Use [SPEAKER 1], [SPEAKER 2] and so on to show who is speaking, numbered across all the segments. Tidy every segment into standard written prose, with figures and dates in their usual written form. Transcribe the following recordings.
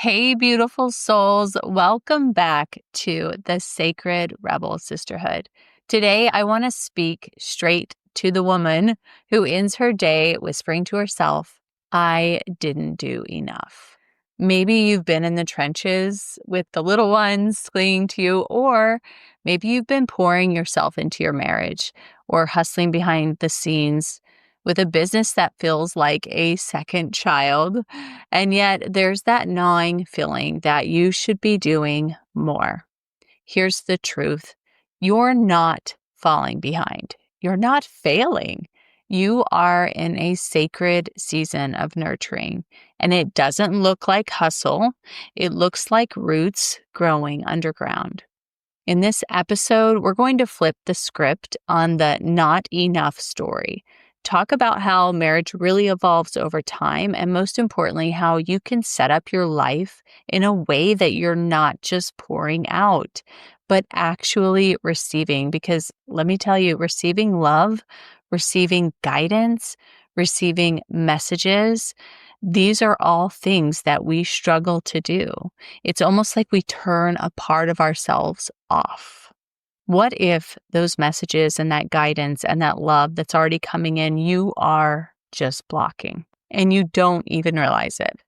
[SPEAKER 1] Hey, beautiful souls. Welcome back to the Sacred Rebel Sisterhood. Today, I want to speak straight to the woman who ends her day whispering to herself, I didn't do enough. Maybe you've been in the trenches with the little ones clinging to you, or maybe you've been pouring yourself into your marriage or hustling behind the scenes with a business that feels like a second child. And yet there's that gnawing feeling that you should be doing more. Here's the truth. You're not falling behind. You're not failing. You are in a sacred season of nurturing, and it doesn't look like hustle. It looks like roots growing underground. In this episode, we're going to flip the script on the not enough story. Talk about how marriage really evolves over time, and most importantly, how you can set up your life in a way that you're not just pouring out, but actually receiving. Because let me tell you, receiving love, receiving guidance, receiving messages, these are all things that we struggle to do. It's almost like we turn a part of ourselves off. What if those messages and that guidance and that love that's already coming in, you are just blocking and you don't even realize it?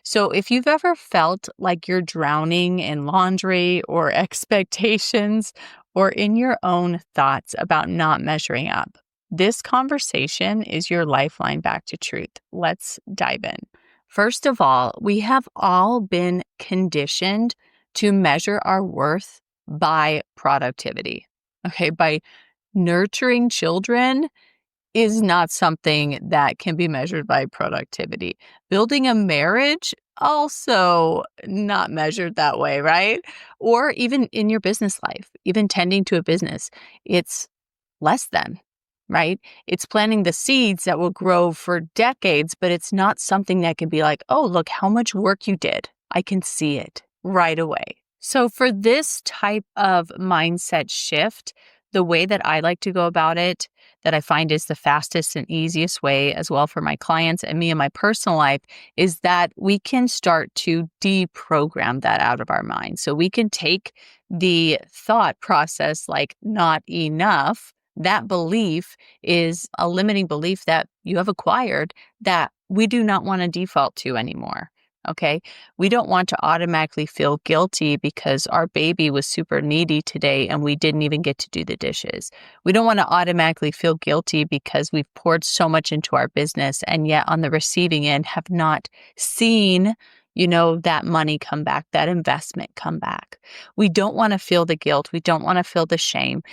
[SPEAKER 1] So if you've ever felt like you're drowning in laundry or expectations or in your own thoughts about not measuring up, this conversation is your lifeline back to truth. Let's dive in. First of all, we have all been conditioned to measure our worth by productivity. Okay, by nurturing children is not something that can be measured by productivity. Building a marriage, also not measured that way, right? Or even in your business life, even tending to a business, it's less than, right? It's planting the seeds that will grow for decades, but it's not something that can be like, oh, look how much work you did. I can see it right away. So for this type of mindset shift, the way that I like to go about it, that I find is the fastest and easiest way as well for my clients and me in my personal life, is that we can start to deprogram that out of our mind. So we can take the thought process like not enough. That belief is a limiting belief that you have acquired that we do not want to default to anymore. Okay. We don't want to automatically feel guilty because our baby was super needy today and we didn't even get to do the dishes. We don't want to automatically feel guilty because we've poured so much into our business and yet on the receiving end have not seen, that money come back, that investment come back. We don't want to feel the guilt. We don't want to feel the shame.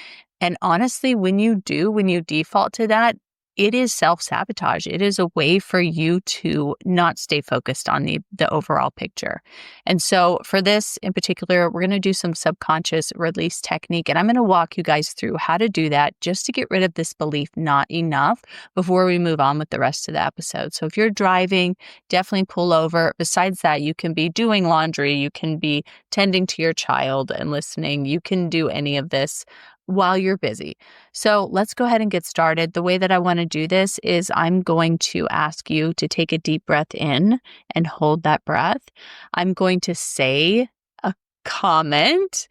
[SPEAKER 1] And honestly, when you default to that, it is self-sabotage. It is a way for you to not stay focused on the overall picture. And so for this in particular, we're going to do some subconscious release technique. And I'm going to walk you guys through how to do that just to get rid of this belief, not enough, before we move on with the rest of the episode. So if you're driving, definitely pull over. Besides that, you can be doing laundry. You can be tending to your child and listening. You can do any of this while you're busy. So let's go ahead and get started. The way that I want to do this is I'm going to ask you to take a deep breath in and hold that breath. I'm going to say a comment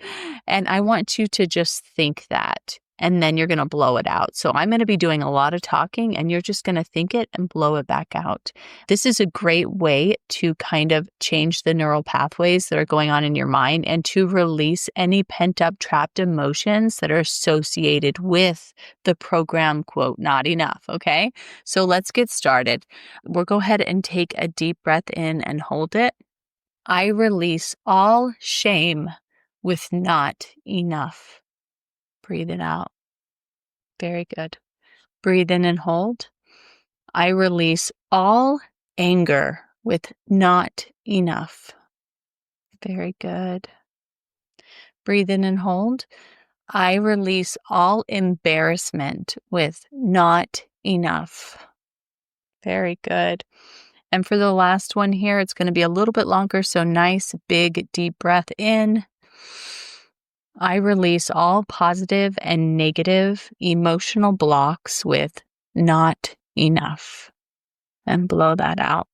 [SPEAKER 1] and I want you to just think that. And then you're going to blow it out. So I'm going to be doing a lot of talking and you're just going to think it and blow it back out. This is a great way to kind of change the neural pathways that are going on in your mind and to release any pent up trapped emotions that are associated with the program, quote, not enough. Okay. So let's get started. We'll go ahead and take a deep breath in and hold it. I release all shame with not enough. Breathe it out. Very good. Breathe in and hold. I release all anger with not enough. Very good. Breathe in and hold. I release all embarrassment with not enough. Very good. And for the last one here, it's going to be a little bit longer. So nice, big, deep breath in. I release all positive and negative emotional blocks with not enough and blow that out.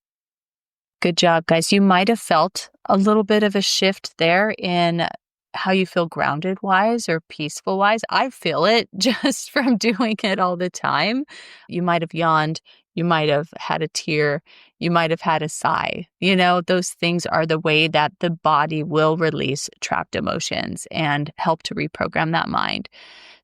[SPEAKER 1] Good job, guys. You might have felt a little bit of a shift there in how you feel grounded wise or peaceful wise. I feel it just from doing it all the time. You might have yawned, you might have had a tear, you might have had a sigh. Those things are the way that the body will release trapped emotions and help to reprogram that mind.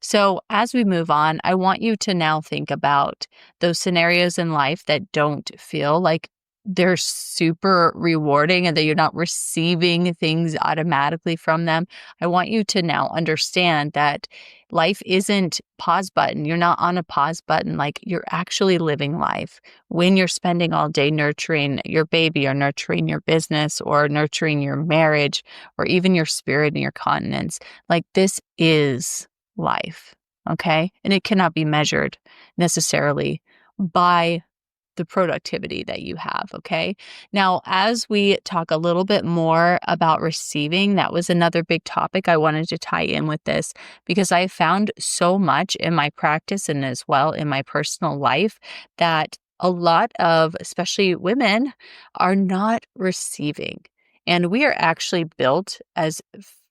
[SPEAKER 1] So, as we move on, I want you to now think about those scenarios in life that don't feel like they're super rewarding and that you're not receiving things automatically from them. I want you to now understand that life isn't pause button. You're not on a pause button. Like, you're actually living life when you're spending all day nurturing your baby or nurturing your business or nurturing your marriage or even your spirit and your continence. Like, this is life. Okay. And it cannot be measured necessarily by the productivity that you have. Okay. Now, as we talk a little bit more about receiving, that was another big topic I wanted to tie in with this because I found so much in my practice and as well in my personal life that a lot of, especially women, are not receiving. And we are actually built as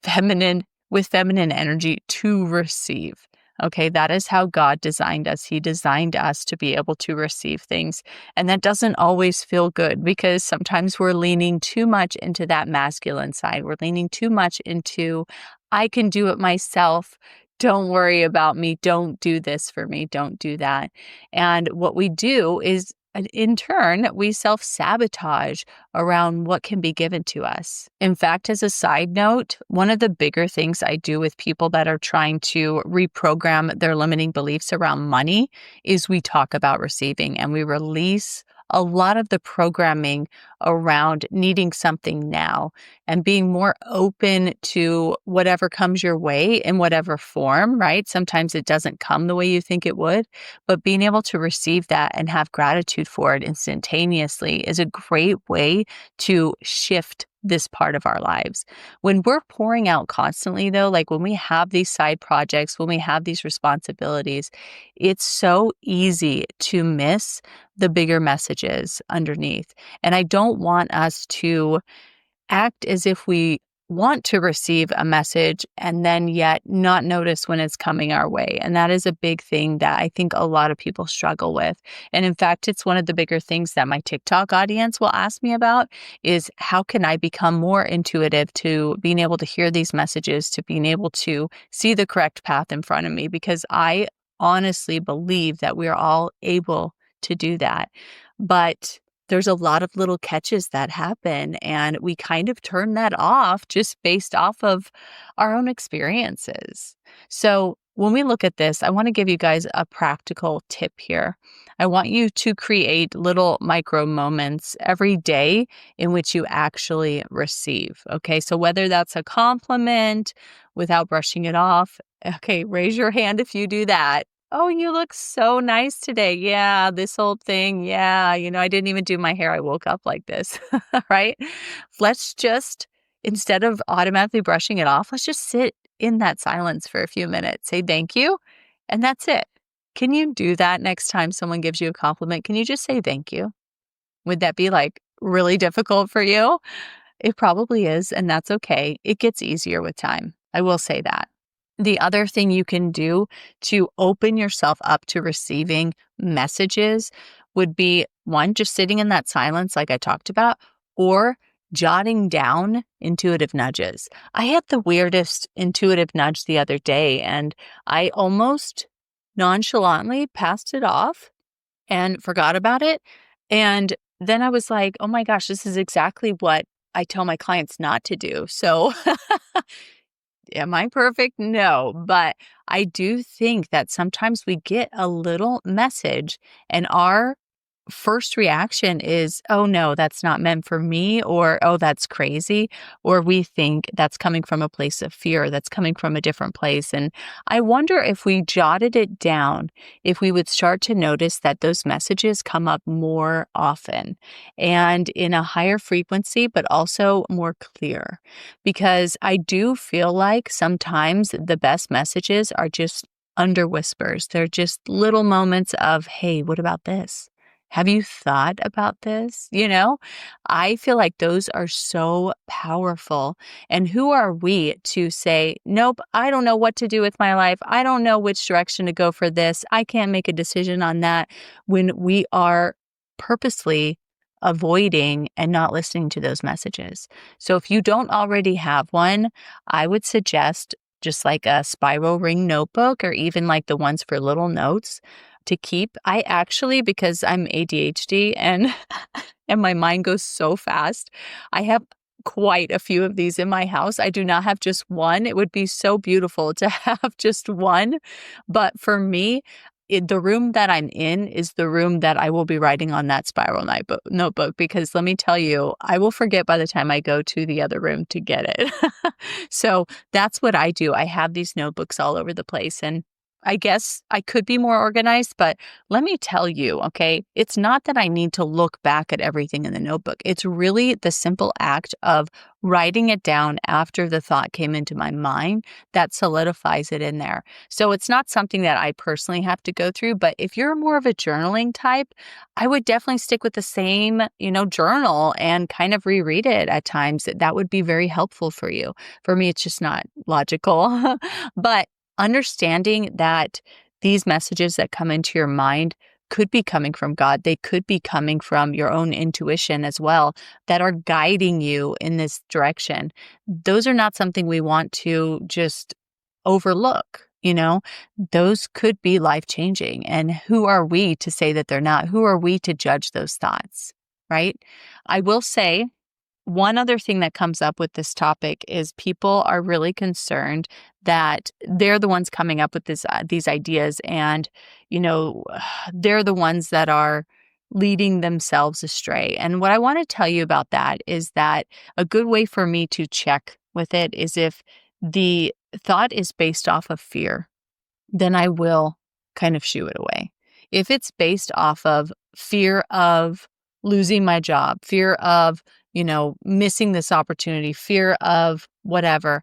[SPEAKER 1] feminine, with feminine energy to receive. Okay, that is how God designed us. He designed us to be able to receive things. And that doesn't always feel good because sometimes we're leaning too much into that masculine side. We're leaning too much into, I can do it myself. Don't worry about me. Don't do this for me. Don't do that. And what we do is, in turn, we self-sabotage around what can be given to us. In fact, as a side note, one of the bigger things I do with people that are trying to reprogram their limiting beliefs around money is we talk about receiving and we release a lot of the programming around needing something now and being more open to whatever comes your way in whatever form, right? Sometimes it doesn't come the way you think it would, but being able to receive that and have gratitude for it instantaneously is a great way to shift this part of our lives. When we're pouring out constantly, though, like when we have these side projects, when we have these responsibilities, it's so easy to miss the bigger messages underneath. And I don't want us to act as if we want to receive a message and then yet not notice when it's coming our way. And that is a big thing that I think a lot of people struggle with. And in fact, it's one of the bigger things that my TikTok audience will ask me about is how can I become more intuitive to being able to hear these messages, to being able to see the correct path in front of me? Because I honestly believe that we are all able to do that. But there's a lot of little catches that happen, and we kind of turn that off just based off of our own experiences. So when we look at this, I want to give you guys a practical tip here. I want you to create little micro moments every day in which you actually receive. Okay, so whether that's a compliment without brushing it off, okay, raise your hand if you do that. Oh, you look so nice today. Yeah, this old thing. Yeah, I didn't even do my hair. I woke up like this, right? Let's just, instead of automatically brushing it off, let's just sit in that silence for a few minutes. Say thank you, and that's it. Can you do that next time someone gives you a compliment? Can you just say thank you? Would that be like really difficult for you? It probably is, and that's okay. It gets easier with time. I will say that. The other thing you can do to open yourself up to receiving messages would be one, just sitting in that silence like I talked about, or jotting down intuitive nudges. I had the weirdest intuitive nudge the other day, and I almost nonchalantly passed it off and forgot about it. And then I was like, oh my gosh, this is exactly what I tell my clients not to do. So am I perfect? No, but I do think that sometimes we get a little message and our first reaction is, oh no, that's not meant for me, or oh, that's crazy, or we think that's coming from a place of fear, that's coming from a different place. And I wonder if we jotted it down, if we would start to notice that those messages come up more often and in a higher frequency, but also more clear. Because I do feel like sometimes the best messages are just under whispers. They're just little moments of, hey, what about this? Have you thought about this? I feel like those are so powerful. And who are we to say, nope, I don't know what to do with my life. I don't know which direction to go for this. I can't make a decision on that, when we are purposely avoiding and not listening to those messages. So if you don't already have one, I would suggest just like a spiral ring notebook, or even like the ones for little notes to keep. I actually, because I'm ADHD and and my mind goes so fast, I have quite a few of these in my house. I do not have just one. It would be so beautiful to have just one. But for me, the room that I'm in is the room that I will be writing on that spiral notebook, because let me tell you, I will forget by the time I go to the other room to get it. So that's what I do. I have these notebooks all over the place, and I guess I could be more organized, but let me tell you, okay, it's not that I need to look back at everything in the notebook. It's really the simple act of writing it down after the thought came into my mind that solidifies it in there. So it's not something that I personally have to go through, but if you're more of a journaling type, I would definitely stick with the same, journal and kind of reread it at times. That would be very helpful for you. For me, it's just not logical. But understanding that these messages that come into your mind could be coming from God. They could be coming from your own intuition as well, that are guiding you in this direction. Those are not something we want to just overlook. Those could be life-changing. And who are we to say that they're not? Who are we to judge those thoughts, right? I will say, one other thing that comes up with this topic is people are really concerned that they're the ones coming up with these ideas, and they're the ones that are leading themselves astray. And what I want to tell you about that is that a good way for me to check with it is if the thought is based off of fear, then I will kind of shoo it away. If it's based off of fear of losing my job, fear of, missing this opportunity, fear of whatever,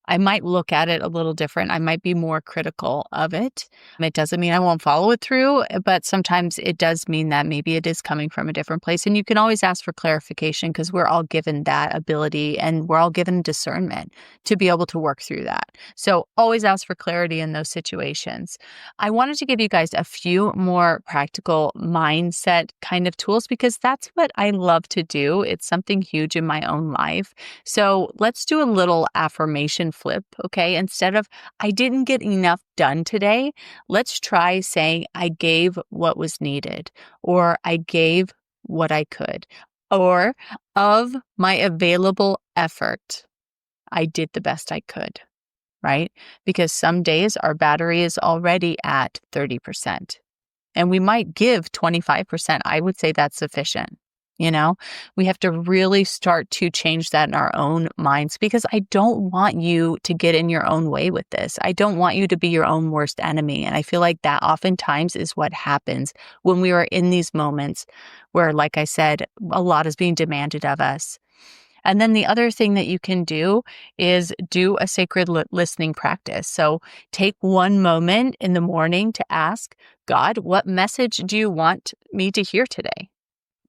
[SPEAKER 1] I might look at it a little different. I might be more critical of it. It doesn't mean I won't follow it through, but sometimes it does mean that maybe it is coming from a different place. And you can always ask for clarification, because we're all given that ability and we're all given discernment to be able to work through that. So always ask for clarity in those situations. I wanted to give you guys a few more practical mindset kind of tools, because that's what I love to do. It's something huge in my own life. So let's do a little affirmation flip, okay? Instead of, I didn't get enough done today, let's try saying, I gave what was needed, or I gave what I could, or of my available effort, I did the best I could, right? Because some days our battery is already at 30%, and we might give 25%. I would say that's sufficient. We have to really start to change that in our own minds, because I don't want you to get in your own way with this. I don't want you to be your own worst enemy. And I feel like that oftentimes is what happens when we are in these moments where, like I said, a lot is being demanded of us. And then the other thing that you can do is do a sacred listening practice. So take one moment in the morning to ask God, what message do you want me to hear today?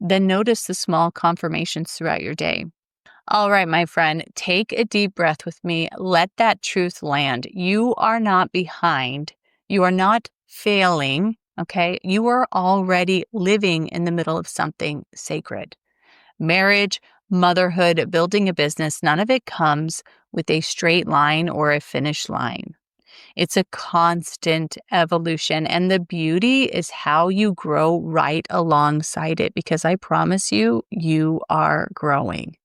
[SPEAKER 1] Then notice the small confirmations throughout your day. All right, my friend, take a deep breath with me. Let that truth land. You are not behind. You are not failing, okay? You are already living in the middle of something sacred. Marriage, motherhood, building a business, none of it comes with a straight line or a finish line. It's a constant evolution. And the beauty is how you grow right alongside it, because I promise you, you are growing.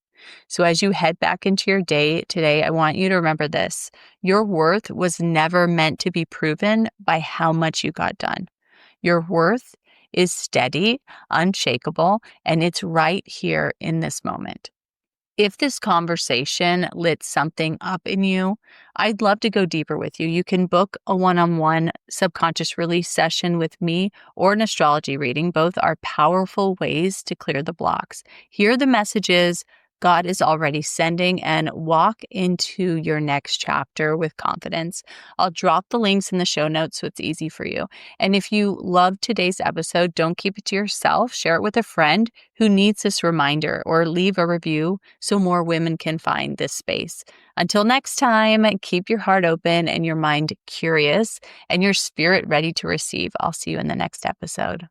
[SPEAKER 1] So as you head back into your day today, I want you to remember this. Your worth was never meant to be proven by how much you got done. Your worth is steady, unshakable, and it's right here in this moment. If this conversation lit something up in you, I'd love to go deeper with you. You can book a one-on-one subconscious release session with me, or an astrology reading. Both are powerful ways to clear the blocks. Hear the messages, God is already sending, and walk into your next chapter with confidence. I'll drop the links in the show notes so it's easy for you. And if you loved today's episode, don't keep it to yourself. Share it with a friend who needs this reminder, or leave a review so more women can find this space. Until next time, keep your heart open and your mind curious and your spirit ready to receive. I'll see you in the next episode.